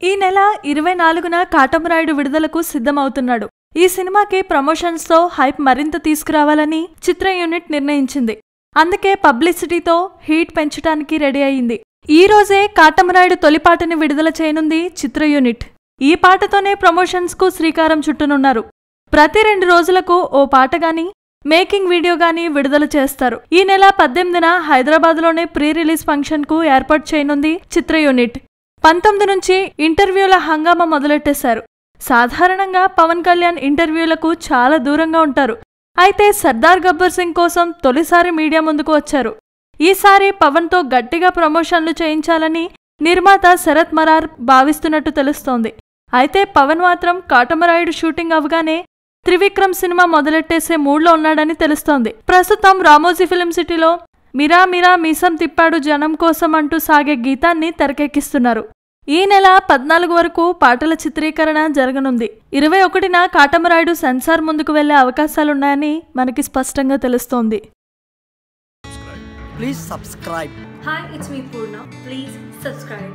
ఈ నెల 24న కాటమరాయుడు విడుదలకు సిద్ధమవుతున్నాడు. ఈ సినిమాకి ప్రమోషన్స్ తో హైప్ మరింత తీసుకురావాలని చిత్ర యూనిట్ నిర్ణయించింది. అందుకే పబ్లిసిటీతో హీట్ పెంచడానికి రెడీ అయింది. ఈ రోజే కాటమరాయుడు తొలి పాటని విడుదల చేయనుంది చిత్ర యూనిట్. ఈ పాటతోనే ప్రమోషన్స్ కు శ్రీకారం చుట్టనున్నారు. ప్రతి 2 రోజులకు ఓ పాట గాని మేకింగ్ వీడియో గాని విడుదల చేస్తారు. ఈ నెల 18న హైదరాబాద్లోనే ప్రీ రిలీజ్ ఫంక్షన్ కు ఏర్పాటు చేయనుంది చిత్ర యూనిట్. 19 నుంచి ఇంటర్వ్యూల హంగామా మొదలెట్టేశారు. సాధారణంగా పవన్ కళ్యాణ్ ఇంటర్వ్యూలకు చాలా దూరంగా ఉంటారు. అయితే సర్దార్ గబ్బర్ సింగ్ కోసం తొలిసారి మీడియా ముందుకు వచ్చారు. ఈసారి పవన్ తో గట్టిగా ప్రమోషన్లు చేయించాలని నిర్మాత శరత్ మరార్ భావిస్తున్నట్టు తెలుస్తోంది. అయితే పవన్ మాత్రం కాటమరాయుడు షూటింగ్ అవగానే త్రివిక్రమ్ సినిమా మొదలెట్టేసే మూడ్లో ఉన్నాడని తెలుస్తోంది. ప్రస్తుతం రామోజీ ఫిలిం సిటీలో మిరా మిరా మీసం తిప్పాడు జనం కోసం అంటూ సాగే గీతాన్ని తెరకెక్కిస్తున్నారు. ఈ నెల 14 వరకు పాటల చిత్రీకరణ జరగనుంది. 21న కాటమరాయుడు సెన్సార్ ముందుకు వెళ్లే అవకాశాలున్నాయని మనకి స్పష్టంగా తెలుస్తోంది. Please subscribe. Hi, it's me Purna. Please subscribe.